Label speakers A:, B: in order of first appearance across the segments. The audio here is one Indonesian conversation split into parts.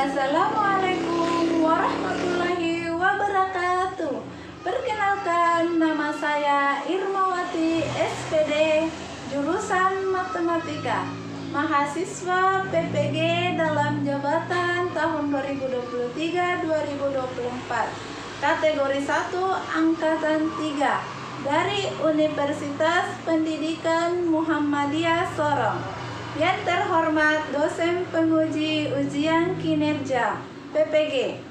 A: Assalamualaikum warahmatullahi wabarakatuh. Perkenalkan, nama saya Irmawati SPD, jurusan Matematika, mahasiswa PPG dalam jabatan tahun 2023-2024, kategori 1 Angkatan 3 dari Universitas Pendidikan Muhammadiyah Sorong. Yang terhormat dosen penguji ujian kinerja PPG.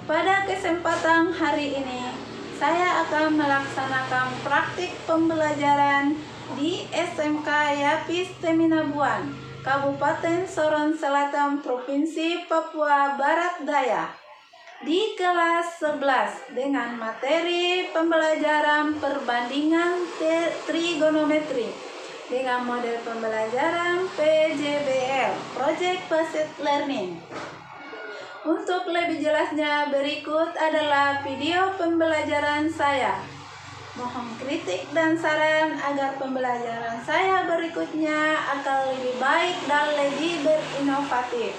A: Pada kesempatan hari ini, saya akan melaksanakan praktik pembelajaran di SMK Yapis Teminabuan, Kabupaten Sorong Selatan, Provinsi Papua Barat Daya, di kelas 11 dengan materi pembelajaran perbandingan trigonometri dengan model pembelajaran PJBL, Project Based Learning. Untuk lebih jelasnya, berikut adalah video pembelajaran saya. Mohon kritik dan saran agar pembelajaran saya berikutnya akan lebih baik dan lebih berinovatif.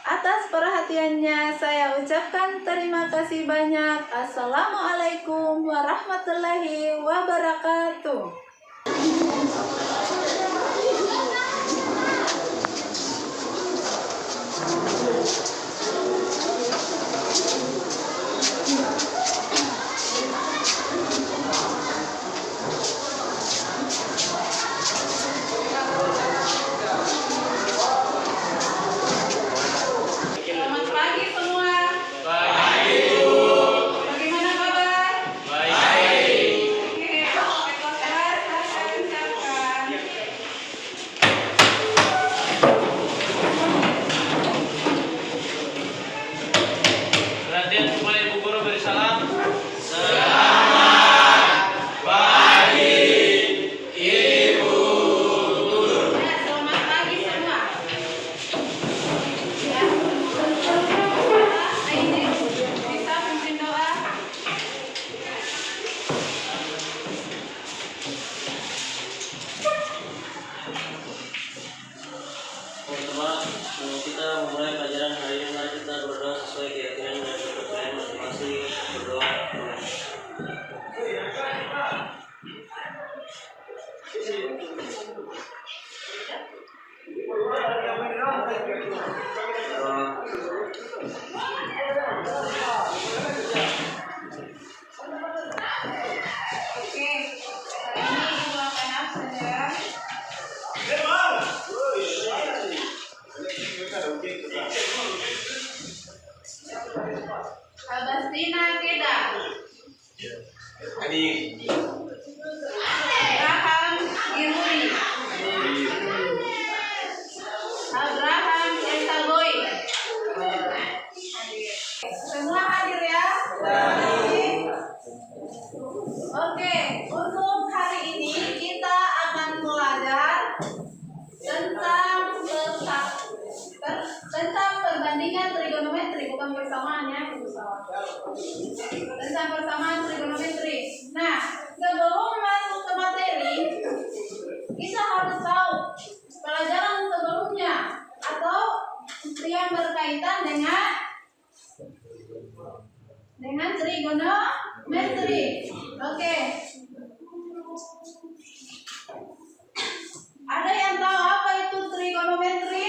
A: Atas perhatiannya saya ucapkan terima kasih banyak. Assalamualaikum warahmatullahi wabarakatuh.
B: Kita memulai pelajaran hari ini. Mari kita berdoa sesuai keyakinan dan kepercayaan masing-masing. Berdoa.
A: Abastina Keda. Abraham Giruri. Abraham Esaboy. Semua hadir ya? Oke, untuk hari ini kita akan belajar tentang perbandingan trigonometri, bukan persamaannya, tentang persamaan trigonometri. Nah, sebelum masuk ke materi, kita harus tahu pelajaran sebelumnya atau yang berkaitan dengan trigonometri. Oke. Ada yang tahu apa itu trigonometri?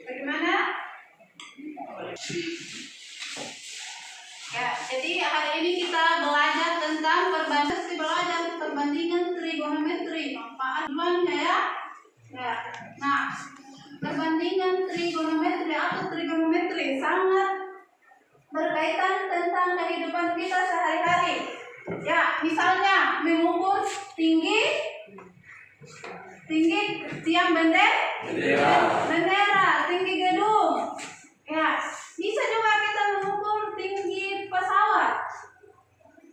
A: Bagaimana? Ya, jadi hari ini kita belajar tentang perbandingan trigonometri. Manfaatnya ya. Nah, perbandingan trigonometri atau trigonometri sangat berkaitan tentang kehidupan kita sehari-hari. Ya, misalnya mengukur tinggi tiang bendera, tinggi gedung. Ya, bisa juga kita mengukur tinggi pesawat.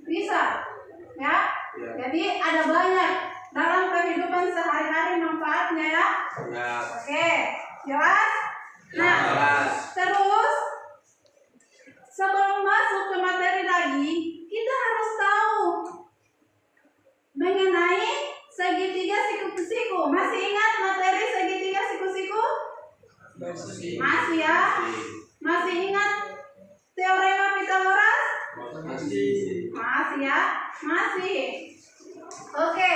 A: Bisa. Ya. Jadi ada banyak dalam kehidupan sehari-hari manfaatnya ya. Oke, jelas? Nah, terus sebelum masuk ke materi lagi, kita harus tahu Masih ya? Masih ingat teorema Pythagoras? Masih ya? Masih. Oke.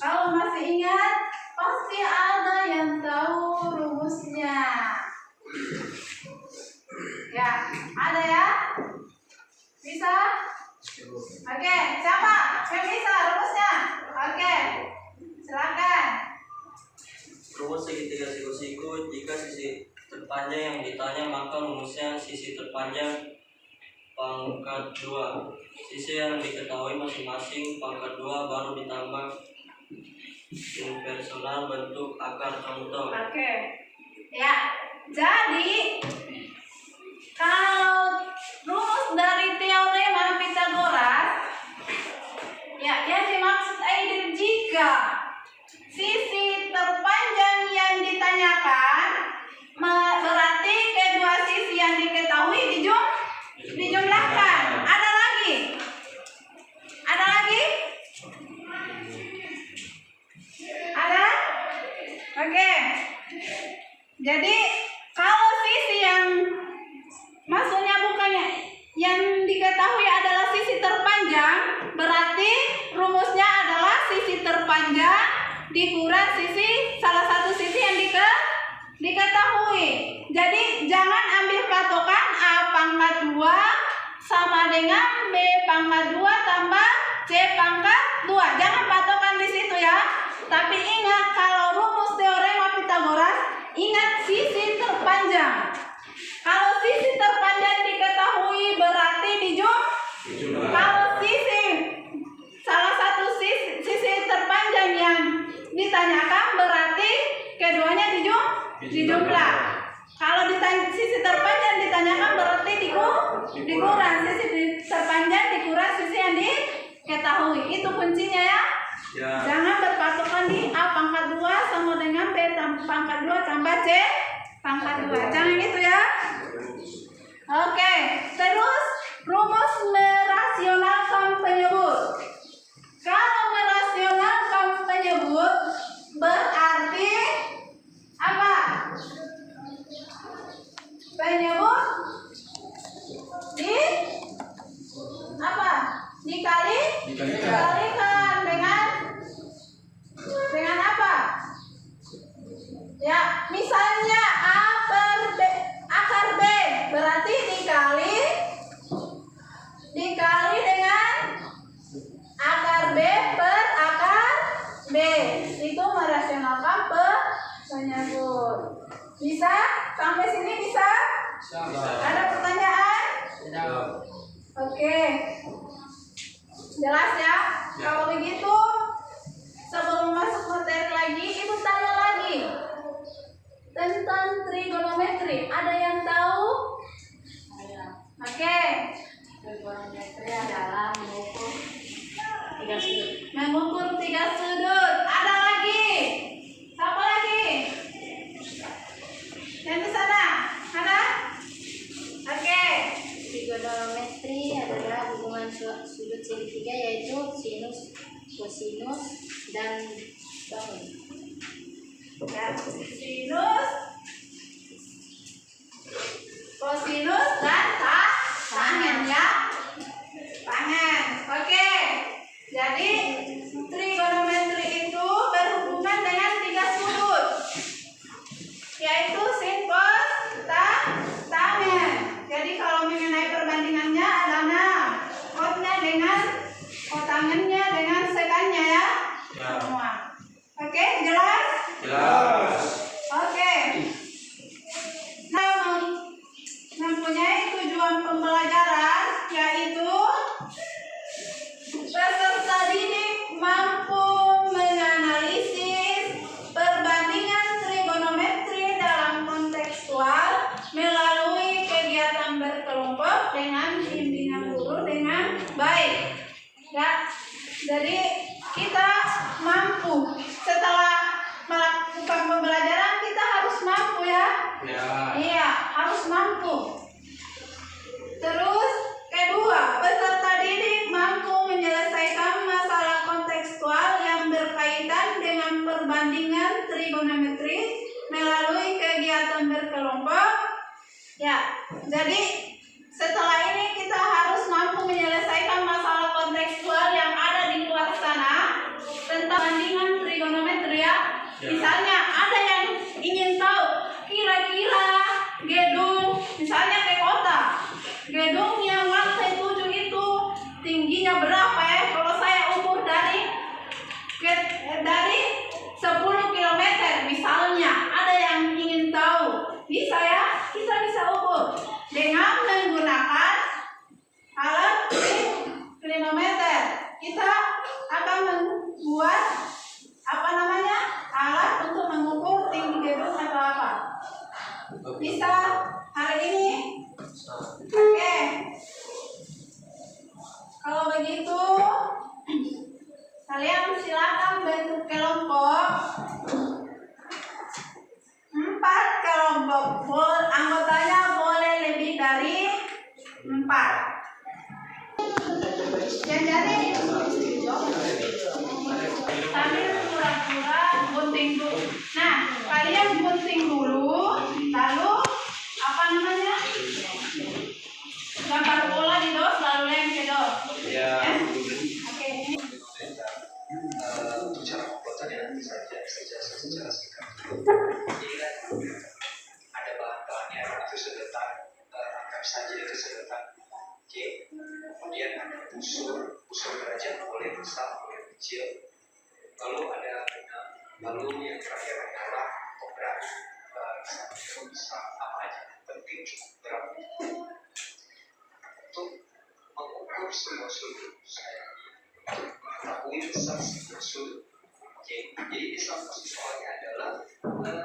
A: Kalau masih ingat, pasti ada yang tahu rumusnya. Ya, ada ya? Bisa? Oke, siapa yang bisa rumusnya? Oke, silakan.
B: Rumus segitiga siku-siku, jika sisi terpanjang yang ditanya maka rumusnya sisi terpanjang pangkat 2. Sisi yang diketahui masing-masing pangkat 2 baru ditambah inversional bentuk akar contoh.
A: Oke. Ya, jadi kalau rumus dari teorema Pythagoras, ya yang dimaksud ini jika sisi terpanjang yang ditanyakan berarti kedua sisi yang diketahui dijumlahkan. Ada lagi? Ada lagi? Ada? Oke. Jadi kalau sisi yang maksudnya bukannya yang diketahui adalah sisi terpanjang, berarti rumusnya adalah sisi terpanjang dikurang sisi salah satu sisi yang diketahui. Jadi jangan ambil patokan A pangkat 2 sama dengan B pangkat 2 tambah C pangkat 2. Jangan patokan di situ ya. Tapi ingat kalau rumus teorema Pythagoras, ingat sisi terpanjang. Kalau sisi terpanjang diketahui berarti dijumlahkan. Kalau sisi salah satu sisi terpanjang yang ditanyakan berarti keduanya dijumlah. Kalau sisi terpanjang ditanyakan berarti dikurang sisi terpanjang dikurang sisi yang diketahui. Itu kuncinya ya. Jangan berpatokan di A pangkat 2 sama dengan B pangkat 2 tambah C pangkat 2. Jangan gitu ya. Oke, terus rumus merasionalkan penyebut. Kalau merasionalkan penyebut berarti apa? Penyebut di apa? Dikalikan dengan apa? Ya, misalnya A per B, akar B berarti dikali dengan akar B per akar B. Itu merasionalkan penyebut. Bisa? Sampai sini bisa? Ada pertanyaan? Oke. Jelas ya? Kalau begitu sebelum masuk materi lagi, ibu tanya lagi tentang trigonometri. Ada yang tahu? Oke. Trigonometri adalah mengukur tiga sudut. Ada lagi? Siapa lagi? Yang di sana? Ada? Oke.
C: Trigonometri adalah hubungan sudut segitiga yaitu sinus, kosinus, dan tangen.
A: Ya, sinus, kosinus, dan tangen ya. Tangen. Oke. Jadi trigonometri itu berhubungan dengan tiga sudut, yaitu sin, cos, tangen. Jadi kalau mengenai perbandingannya ada 6. Cosnya dengan tangennya dengan sekannya ya. Semua. Oke, jelas?
B: Jelas.
A: Oke. Nah, mempunyai tujuan pembelajaran yaitu peserta didik mampu menganalisis perbandingan trigonometri dalam kontekstual melalui kegiatan berkelompok dengan bimbingan guru dengan baik. Ya, jadi kita mampu setelah melakukan pembelajaran kita harus mampu ya. Iya, harus mampu. Terus kedua, peserta didik mampu menyelesaikan masalah kontekstual yang berkaitan dengan perbandingan trigonometri melalui Ya, jadi setelah ini kita harus mampu menyelesaikan masalah kontekstual yang ada di luar sana tentang bandingan trigonometri ya. Misalnya ada yang ingin tahu kira-kira gedung, misalnya kayak kota, gedung yang lantai 7 itu tingginya berapa ya? Kalau saya ukur dari 10 km misalnya, ada yang ingin tahu, bisa ya? Kita bisa ukur dengan menggunakan alat klinometer. Kita akan membuat alat untuk mengukur tinggi gedung atau apa. Bisa hari ini? Oke. Kalau begitu kalian silakan bentuk kelompok 4 kelompok. Anggotanya boleh lebih dari 4. Jadi sambil pura-pura gunting dulu. Nah, kalian gunting dulu, lalu gambar bola di dos, lalu lem ke dos.
B: Ya.
A: Oke.
D: Cara pembuatannya nanti saja secara singkat. Jadi kan ada bahan-bahannya itu sedotan, anggap saja itu sedotan. Oke. Kemudian ada busur derajat boleh besar boleh kecil. Lalu ada benang. Lalu yang terakhir adalah obrak. Bisa apa aja, penting cukup berat. Untuk mengukur sebuah sudut saya mengetahui besar sebuah sudut. Oke, jadi misal soalnya adalah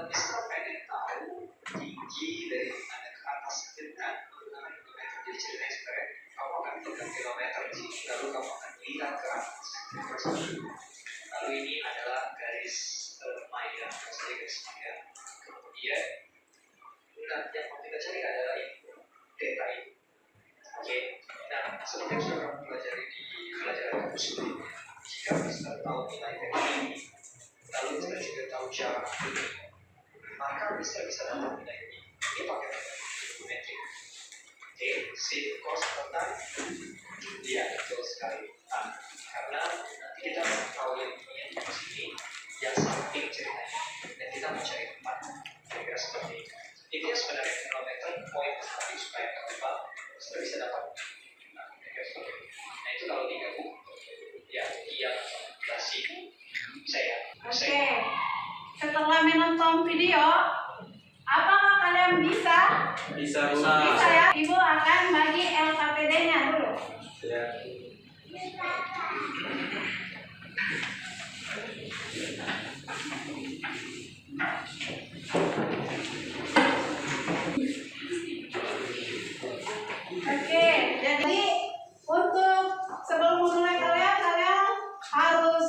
D: misal pengen tahu tinggi dari mana ke atas dengan menggunakan kilometer. Jadi ceritanya sebenarnya kamu akan pegang kilometer di sini, lalu kamu akan lihat ke atas. Lalu ini adalah garis maya, maksudnya garis maya. Kemudian yang mau kita cari adalah ini, data ini. Oke, nah seperti yang sudah kamu pelajari di pelajaran kamu sebelumnya, jika kita tahu nilai data ini, lalu kita juga tahu jarak ini, maka bisa dapat nilai ini. Ini pakai metode trigonometri. Oke, sin cos tan, ya betul sekali. Nah, karena nanti kita tahu yang ini di sini, yang samping ceritanya, dan kita mencari tempat, kira-kira seperti ini. Intinya sebenarnya kilometer poin tadi supaya kita sudah bisa dapat. Nah itu kalau digabung ya dia kasih saya.
A: Oke. Setelah menonton video, apakah kalian bisa?
B: Bisa.
A: Bisa ya. Ibu akan bagi LKPD-nya dulu.
B: Ya.
A: Oke, jadi untuk sebelum memulai kalian harus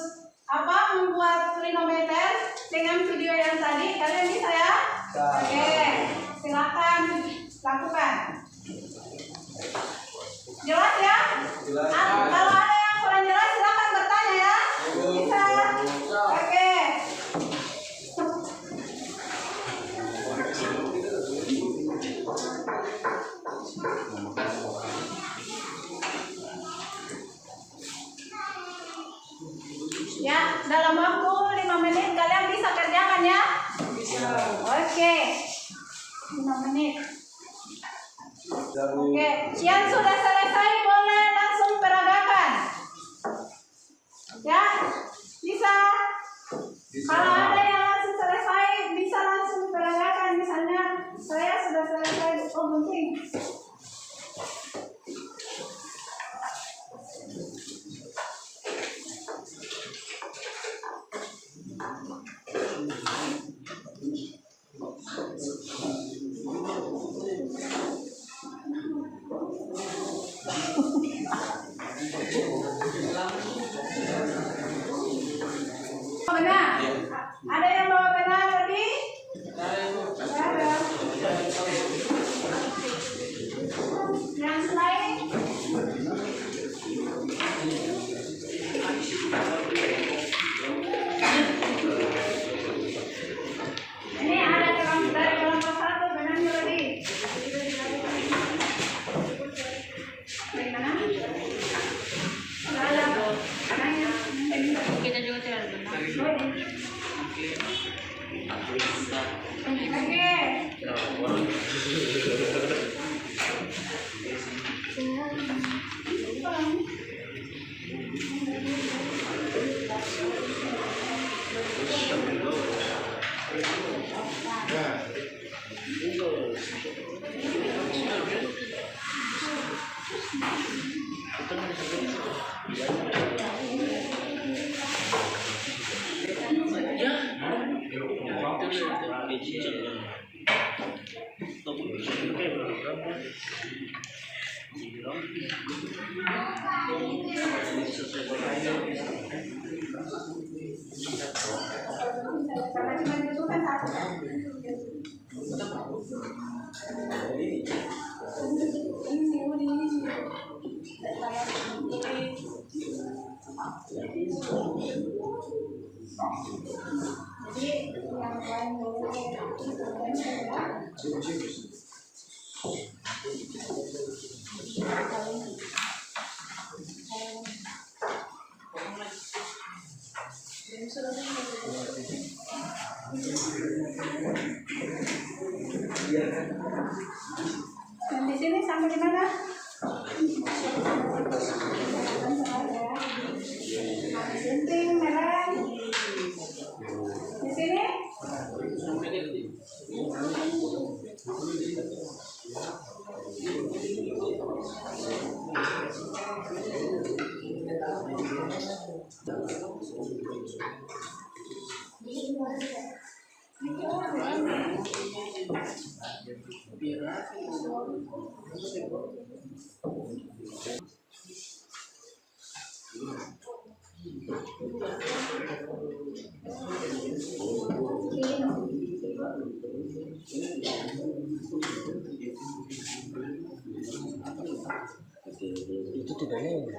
A: membuat klinometer dengan video yang tadi. Kalian bisa ya? Oke, silakan lakukan. Jelas ya? Kalau ada yang kurang jelas silakan bertanya ya. Bisa. Oke. Ya, dalam waktu 5 menit kalian bisa kerjakan ya? Bisa. Oke. 5 menit. Oke, yang sudah selesai boleh langsung peragakan. Ya, bisa. Kalau ada yang langsung selesai, bisa langsung peragakan. Misalnya, saya sudah selesai. Oh, penting. Benar. Ada yang bawa benar tadi? Ada. Yang lain? Ini ada dari kelompok 1 benarnya tadi. Dan di sini sampai di mana? Gunting merah. Di sini?
E: Itu tidak lewat.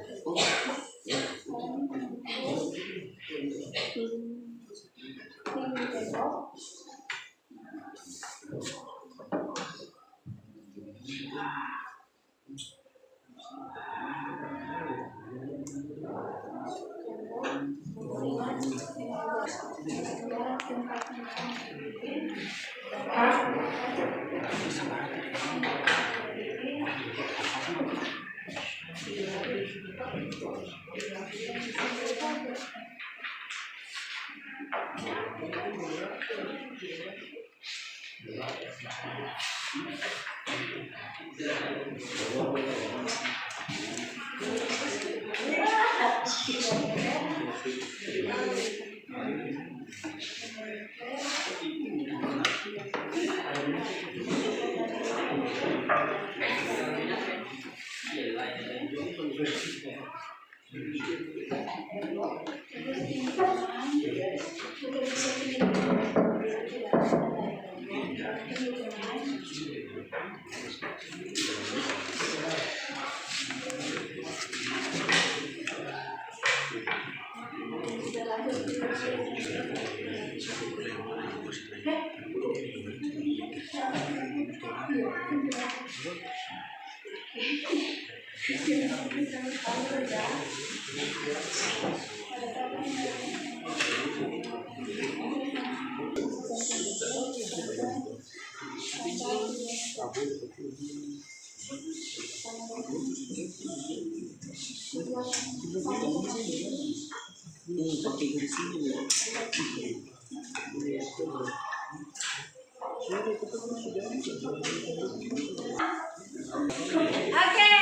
A: Oke.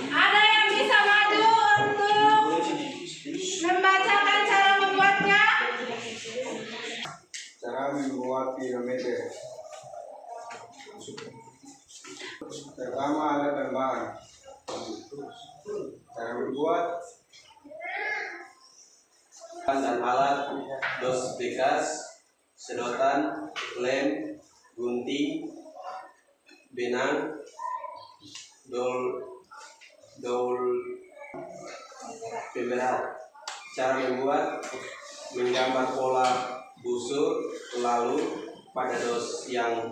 A: Ada yang bisa maju untuk membacakan cara membuatnya?
F: Cara membuat piramida. Pertama, alat dan bahan. Cara membuat
G: dan alat: dos bekas, sedotan, lem, gunting, benang, daun pemberat. Cara membuat: menggambar pola busur, lalu pada dos yang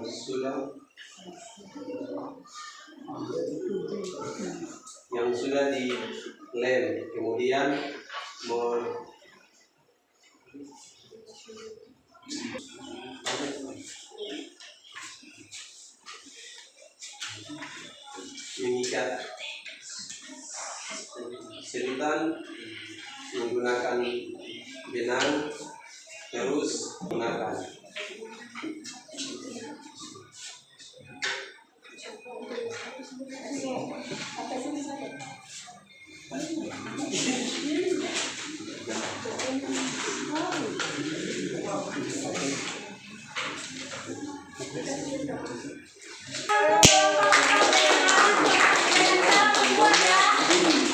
G: sudah di lem, kemudian mengikat sedotan menggunakan benang, terus gunakan.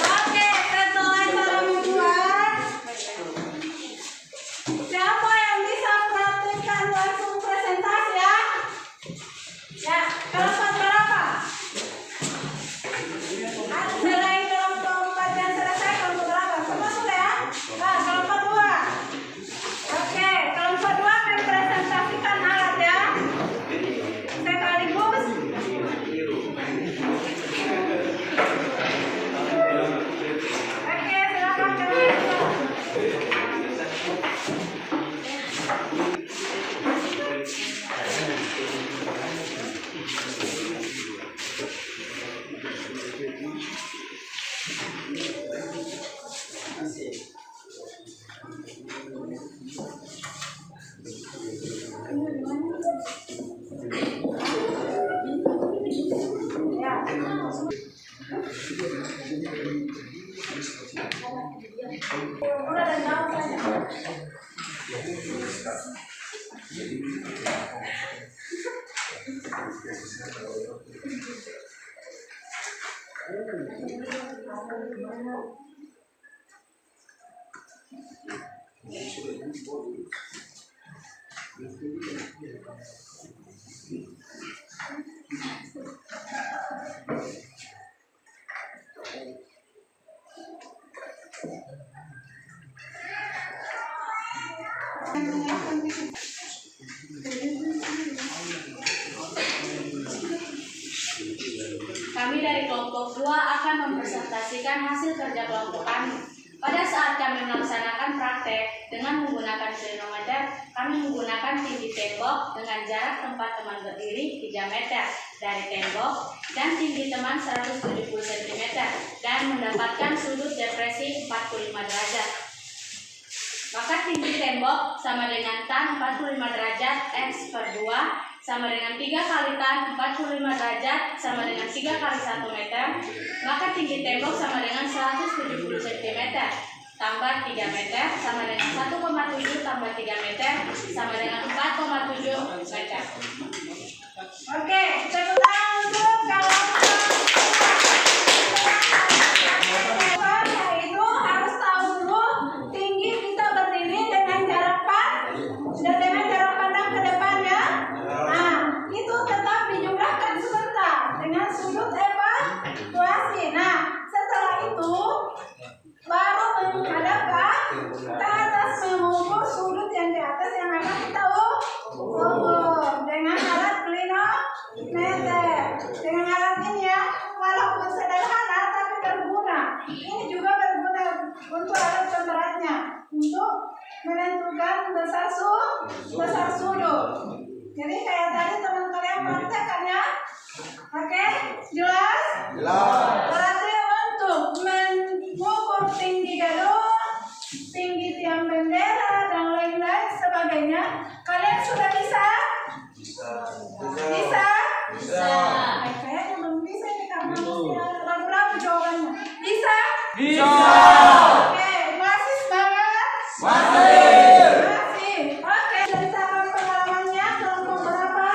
A: Oke, setelah cara membuat, siapa yang bisa praktekkan langsung presentasi ya? Ya, kelompok berapa? Selain kelompok 4 yang selesai, kelompok berapa? Semua sudah ya? Nah, kelompok 2. Oke, kelompok 2 mempresentasikan alat ya. Sekaligus. Oke, silakan kelompok. Udah dan jauh saja.
C: Kami dari kelompok 2 akan mempresentasikan hasil kerja kelompok kami. Pada saat kami melaksanakan praktek dengan menggunakan klinometer, kami menggunakan tinggi tembok dengan jarak tempat teman berdiri 3 meter dari tembok dan tinggi teman 170 cm dan mendapatkan sudut depresi 45 derajat. Maka tinggi tembok sama dengan tan 45 derajat X per 2 sama dengan 3 kali tan 45 derajat sama dengan 3 kali 1 meter. Maka tinggi tembok sama dengan 170 cm tambah 3 meter sama dengan 1,7 tambah 3 meter sama dengan 4,7 meter.
A: Oke, tepuk tangan untuk kelompok. Yaitu harus tahu dulu tinggi kita berdiri dengan jarak dan dengan jarak pandang ke depan ya. Nah, itu tetap dijumlahkan sebentar dengan sudut evaluasi. Nah, setelah itu baru menghadap ke atas mengukur sudut yang di atas yang akan kita ukur dengan alat klinometer. Dengan alat ini ya, walaupun sederhana tapi berguna. Ini juga berguna untuk alat pemberatnya untuk menentukan besar sudut. Jadi kayak tadi teman kalian praktekkan ya. Oke, jelas?
F: Jelas.
A: Berarti untuk mengukur tinggi gedung, tinggi tiang bendera dan lain-lain sebagainya, kalian sudah bisa? Bisa? Kayaknya belum bisa nih karena masih ragu-ragu jawabannya. Bisa? Oke, masih semangat? Masih. Oke, ceritakan pengalamannya kelompok berapa?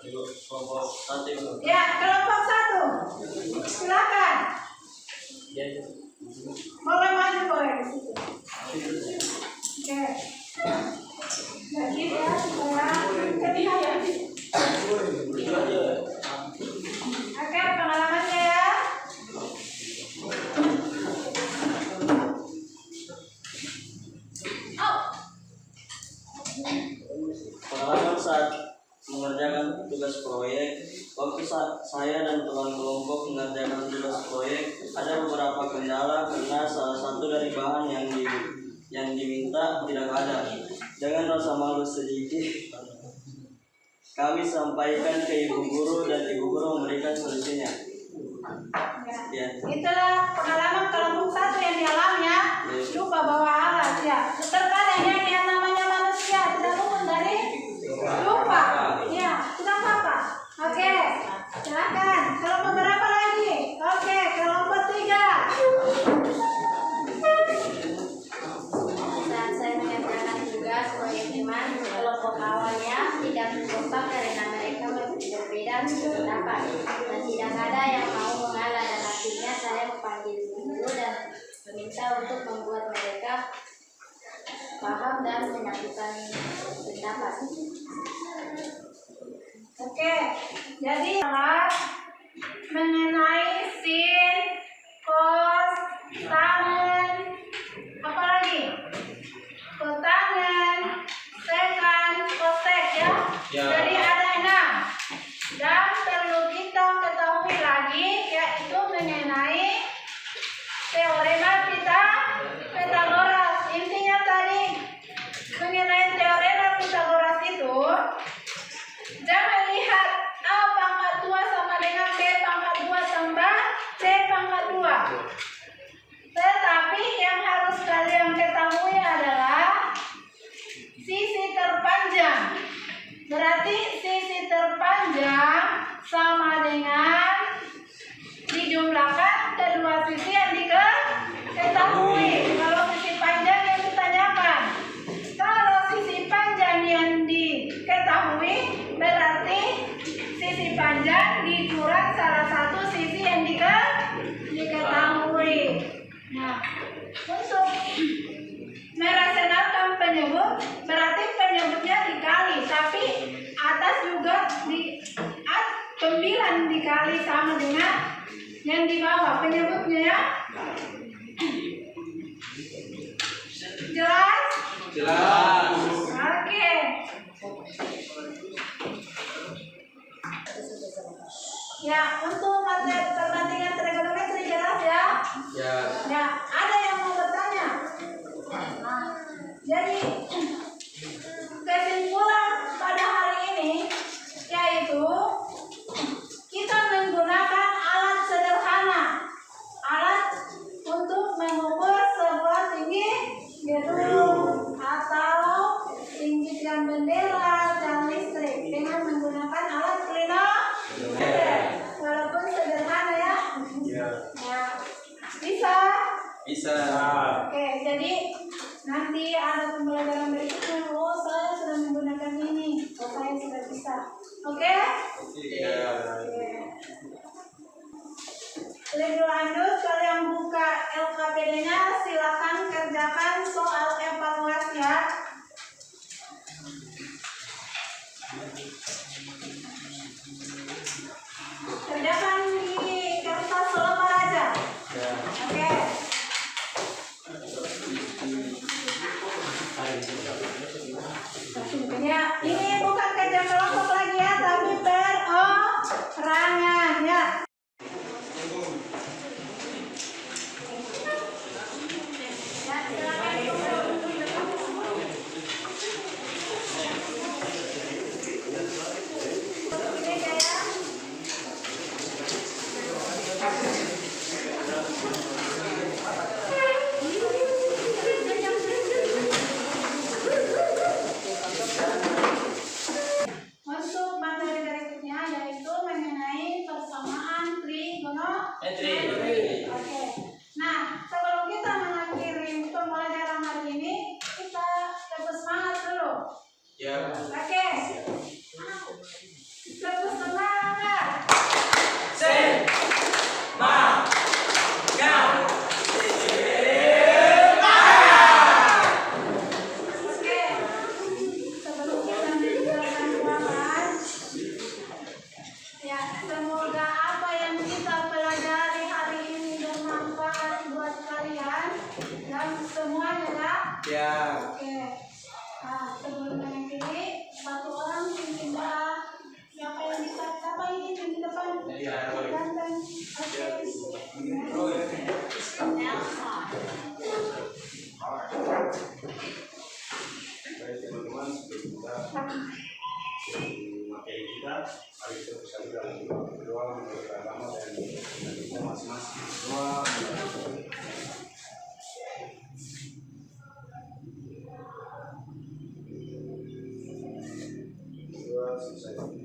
B: Kelompok 1.
A: Ya, kelompok 1. Silakan. Boleh maju boleh di situ. Oke. Lagi ya, supaya ketinggalan. Oke, pengalamannya ya.
B: Pengalaman saat mengerjakan tugas proyek. Waktu saya dan teman kelompok mengerjakan tugas proyek, ada beberapa kendala karena salah satu dari bahan yang diminta tidak ada. Dengan rasa malu sedikit, kami sampaikan ke ibu guru dan ibu guru memberikan solusinya. Ya.
A: Itulah pengalaman kelompok 1 yang dialami ya. Lupa bawa alat ya. Terkadang yang namanya manusia tidak luput dari lupa. Ya, tidak apa-apa. Oke, silakan. Kelompok berapa lagi? Oke, kelompok 3.
C: Saat saya mengerjakan tugas proyek teman, kelompok awalnya tidak kompak karena mereka berbeda pendapat dan tidak ada yang mau mengalah, dan akhirnya saya memanggil guru dan meminta untuk membuat mereka paham dan menyatukan pendapat.
A: Oke, jadi mengenai sin, cos, tangen, apa lagi? Kotangen, sekan, kosek ya. Jadi ada 6. Dan perlu kita ketahui lagi yaitu mengenai teorema Pythagoras. Intinya tadi mengenai teorema Pythagoras itu, jangan lihat A pangkat 2 sama dengan B pangkat 2 tambah C pangkat 2. Tetapi yang harus kalian ketahui adalah sisi terpanjang. Berarti sisi terpanjang sama dengan dijumlahkan kedua sisi yang diketahui. Kalau sisi panjang yang ditanyakan. Kalau sisi panjang yang diketahui, berarti sisi panjang dikurang salah satu sisi yang diketahui. Nah, untuk merasionalkan penyebut, berarti penyebutnya dikali, tapi atas juga pembilan dikali sama dengan yang di bawah penyebutnya ya. Jelas?
G: Jelas.
A: Oke. Ya, untuk materi perbandingan trigonometri jelas ya.
G: Ya.
A: Ya, ada yang mau bertanya? Nah, jadi kesimpulan pada hari ini yaitu kita menggunakan alat sederhana, alat untuk mengukur sebuah tinggi gedung atau tinggi tiang bendera dan listrik dengan menggunakan alat klinometer. Walaupun sederhana ya.
G: Ya.
A: Ya, bisa.
G: Bisa.
A: Oke, jadi nanti ada pembelajaran berikutnya. Oh, saya sudah menggunakan ini. Oh, saya sudah bisa. Oke?
G: Ya.
A: Oke. Lebih lanjut, kalian buka LKPD-nya, silakan kerjakan soal evaluasi ya. Kerjakan di kertas lembar aja.
G: Ya.
A: Oke. Ya, ini bukan kerja kelompok lagi ya, tapi perorangan ya. Ya, silakan. Ini ya. Untuk materi berikutnya yaitu mengenai persamaan trigonometri. Oke. Nah, sebelum kita mengakhiri pembelajaran hari ini, kita tetap semangat dulu.
G: Ya.
A: Oke. Tetap semangat. Oke. Sebelum kita meninggalkan ruangan, ya, semoga apa yang kita pelajari hari ini bermanfaat buat kalian dan semuanya ya.
G: Ya.
A: Oke. Nah, sebelum mengakhiri, satu orang pimpin doa. Siapa yang bisa? Siapa yang pimpin di depan?
G: Ya.
A: Ganteng. Oke.
F: Baik teman-teman, sebelum kita memakai hal itu bisa dua menurut agama dan kita masing-masing. Dua selesai.